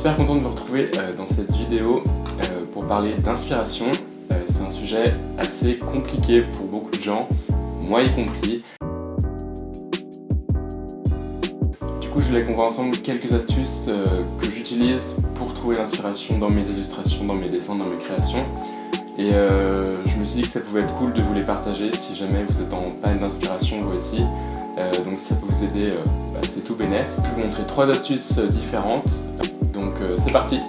super content de vous retrouver dans cette vidéo pour parler d'inspiration. C'est un sujet assez compliqué pour beaucoup de gens, moi y compris. Du coup, je voulais qu'on voit ensemble quelques astuces que j'utilise pour trouver l'inspiration dans mes illustrations, dans mes dessins, dans mes créations. Et je me suis dit que ça pouvait être cool de vous les partager si jamais vous êtes en panne d'inspiration vous aussi. Donc si ça peut vous aider, c'est tout bénef. Je vais vous montrer 3 astuces différentes. Donc c'est parti.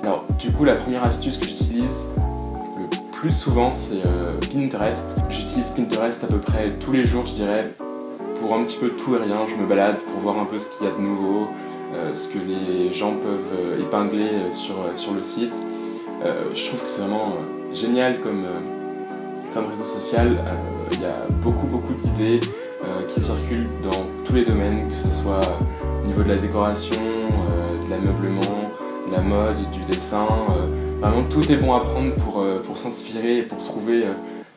Alors du coup, la première astuce que j'utilise le plus souvent, c'est Pinterest. J'utilise Pinterest à peu près tous les jours, je dirais, pour un petit peu tout et rien. Je me balade pour voir un peu ce qu'il y a de nouveau, ce que les gens peuvent épingler sur le site. Je trouve que c'est vraiment génial comme réseau social. Il y a beaucoup d'idées qui circulent dans tous les domaines, que ce soit au niveau de la décoration, de l'ameublement, de la mode, du dessin. Vraiment tout est bon à prendre pour s'inspirer et pour trouver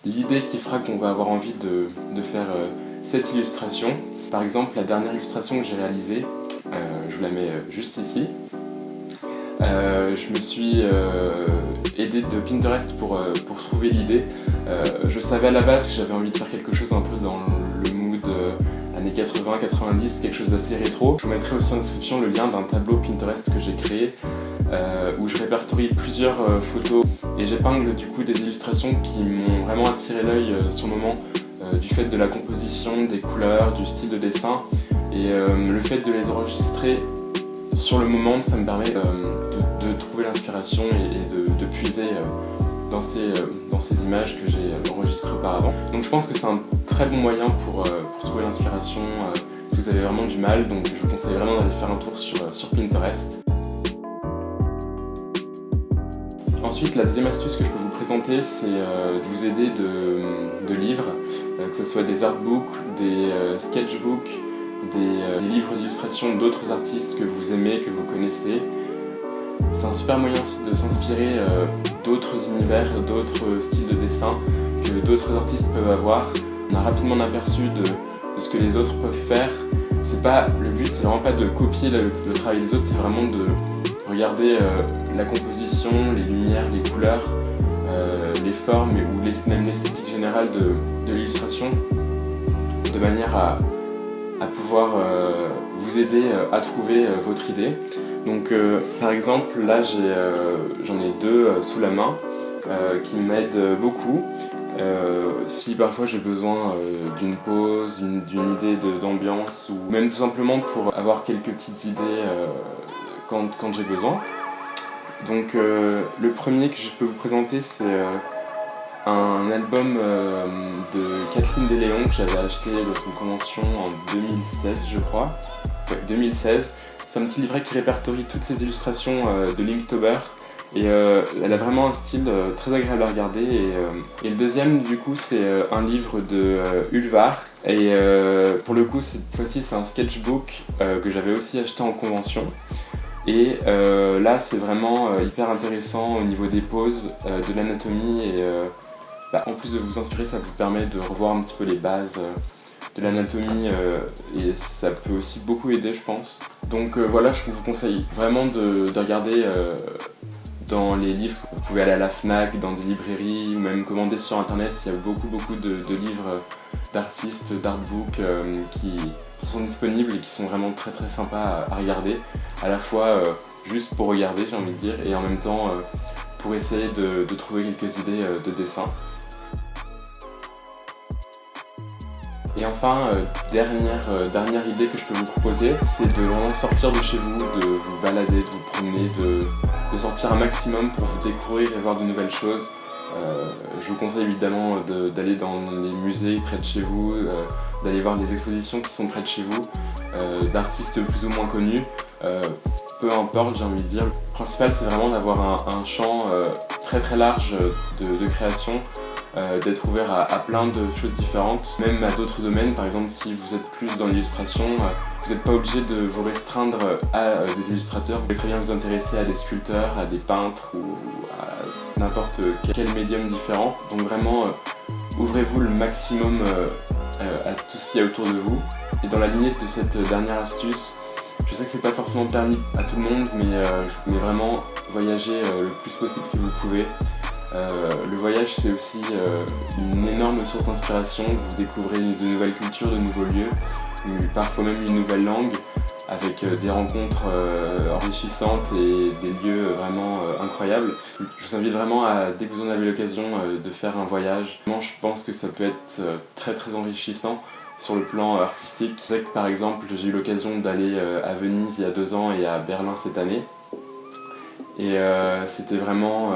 l'idée qui fera qu'on va avoir envie de faire cette illustration. Par exemple, la dernière illustration que j'ai réalisée, je vous la mets juste ici. Je me suis aidé de Pinterest pour trouver l'idée. Je savais à la base que j'avais envie de faire quelque chose un peu dans le mood années 80-90, quelque chose d'assez rétro. Je vous mettrai aussi en description le lien d'un tableau Pinterest que j'ai créé où je répertorie plusieurs photos et j'épingle du coup des illustrations qui m'ont vraiment attiré l'œil sur le moment, du fait de la composition, des couleurs, du style de dessin, et le fait de les enregistrer sur le moment, ça me permet de trouver l'inspiration et de puiser dans ces images que j'ai enregistrées auparavant. Donc je pense que c'est un très bon moyen pour trouver l'inspiration si vous avez vraiment du mal. Donc je vous conseille vraiment d'aller faire un tour sur Pinterest. Ensuite, la deuxième astuce que je peux vous présenter, c'est de vous aider de livres, que ce soit des artbooks, des sketchbooks, des livres d'illustration d'autres artistes que vous aimez, que vous connaissez. C'est un super moyen aussi de s'inspirer d'autres univers, d'autres styles de dessin que d'autres artistes peuvent avoir. On a rapidement un aperçu de ce que les autres peuvent faire. Le but, c'est vraiment pas de copier le travail des autres, c'est vraiment de regarder la composition, les lumières, les couleurs, les formes ou même l'esthétique générale de l'illustration, de manière à pouvoir vous aider à trouver votre idée. Donc par exemple, là j'en ai 2 sous la main qui m'aident beaucoup. Si parfois j'ai besoin d'une pause, d'une idée d'ambiance, ou même tout simplement pour avoir quelques petites idées quand j'ai besoin. Donc le premier que je peux vous présenter, c'est un album de Kathleen Deléon que j'avais acheté dans une convention en 2016, je crois. Ouais, 2016. C'est un petit livret qui répertorie toutes ces illustrations de Linktober. Et elle a vraiment un style très agréable à regarder. Et le deuxième, du coup, c'est un livre de Ulvar. Et pour le coup, cette fois-ci, c'est un sketchbook que j'avais aussi acheté en convention. Et là, c'est vraiment hyper intéressant au niveau des poses, de l'anatomie. Et en plus de vous inspirer, ça vous permet de revoir un petit peu les bases de l'anatomie. Et ça peut aussi beaucoup aider, je pense. Donc voilà, je vous conseille vraiment de regarder dans les livres. Vous pouvez aller à la Fnac, dans des librairies, ou même commander sur internet. Il y a beaucoup de livres d'artistes, d'artbooks qui sont disponibles et qui sont vraiment très sympas à regarder. À la fois juste pour regarder, j'ai envie de dire, et en même temps pour essayer de trouver quelques idées de dessin. Et enfin, dernière idée que je peux vous proposer, c'est de vraiment sortir de chez vous, de vous balader, de vous promener, de sortir un maximum pour vous découvrir et voir de nouvelles choses. Je vous conseille évidemment d'aller dans les musées près de chez vous, d'aller voir des expositions qui sont près de chez vous, d'artistes plus ou moins connus. Peu importe, j'ai envie de dire. Le principal, c'est vraiment d'avoir un champ très large de création. D'être ouvert à plein de choses différentes, même à d'autres domaines. Par exemple, si vous êtes plus dans l'illustration, vous n'êtes pas obligé de vous restreindre à des illustrateurs. Vous pouvez très bien vous intéresser à des sculpteurs, à des peintres ou à n'importe quel médium différent. Donc vraiment, ouvrez-vous le maximum à tout ce qu'il y a autour de vous. Et dans la lignée de cette dernière astuce, Je sais que c'est pas forcément permis à tout le monde, mais vraiment voyager le plus possible que vous pouvez. Le voyage, c'est aussi une énorme source d'inspiration. Vous découvrez de nouvelles cultures, de nouveaux lieux, parfois même une nouvelle langue, avec des rencontres enrichissantes et des lieux vraiment incroyables. Je vous invite vraiment à, dès que vous en avez l'occasion, de faire un voyage. Moi, je pense que ça peut être très très enrichissant sur le plan artistique. Je sais que par exemple, j'ai eu l'occasion d'aller à Venise il y a 2 ans et à Berlin cette année. Et c'était vraiment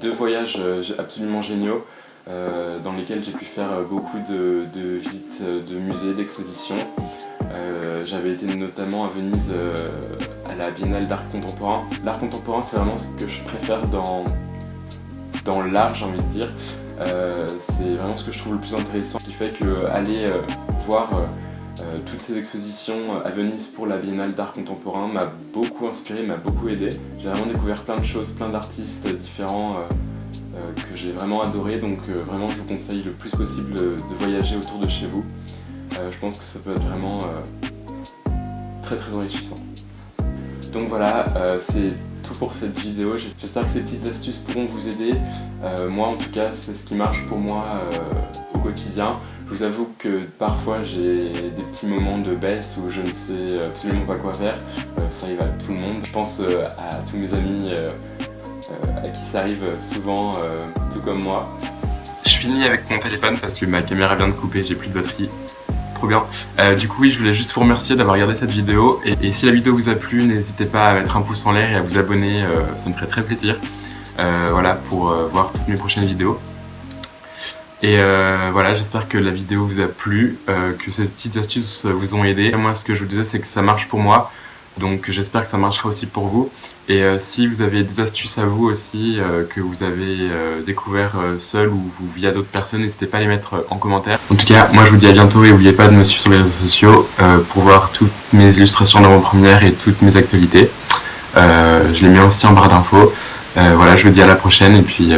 2 voyages absolument géniaux dans lesquels j'ai pu faire beaucoup de visites de musées, d'expositions. J'avais été notamment à Venise à la Biennale d'art contemporain. L'art contemporain, c'est vraiment ce que je préfère dans l'art, j'ai envie de dire. C'est vraiment ce que je trouve le plus intéressant, ce qui fait qu'aller voir toutes ces expositions à Venise pour la Biennale d'art contemporain m'a beaucoup inspiré, m'a beaucoup aidé. J'ai vraiment découvert plein de choses, plein d'artistes différents que j'ai vraiment adoré, donc vraiment je vous conseille le plus possible de voyager autour de chez vous. Je pense que ça peut être vraiment très très enrichissant. Donc voilà, c'est tout pour cette vidéo. J'espère que ces petites astuces pourront vous aider. Moi en tout cas, c'est ce qui marche pour moi au quotidien. Je vous avoue que parfois j'ai des petits moments de baisse où je ne sais absolument pas quoi faire. Ça arrive à tout le monde. Je pense à tous mes amis à qui ça arrive souvent, tout comme moi. Je finis avec mon téléphone parce que ma caméra vient de couper, j'ai plus de batterie. Trop bien. Du coup oui, je voulais juste vous remercier d'avoir regardé cette vidéo et si la vidéo vous a plu, n'hésitez pas à mettre un pouce en l'air et à vous abonner, ça me ferait très plaisir. Voilà, pour voir toutes mes prochaines vidéos. Et voilà, j'espère que la vidéo vous a plu, que ces petites astuces vous ont aidé. Moi, ce que je vous disais, c'est que ça marche pour moi, donc j'espère que ça marchera aussi pour vous. Et si vous avez des astuces à vous aussi, que vous avez découvert seul ou via d'autres personnes, n'hésitez pas à les mettre en commentaire. En tout cas, moi je vous dis à bientôt et n'oubliez pas de me suivre sur les réseaux sociaux pour voir toutes mes illustrations d'avant-première et toutes mes actualités. Je les mets aussi en barre d'infos. Voilà, je vous dis à la prochaine et puis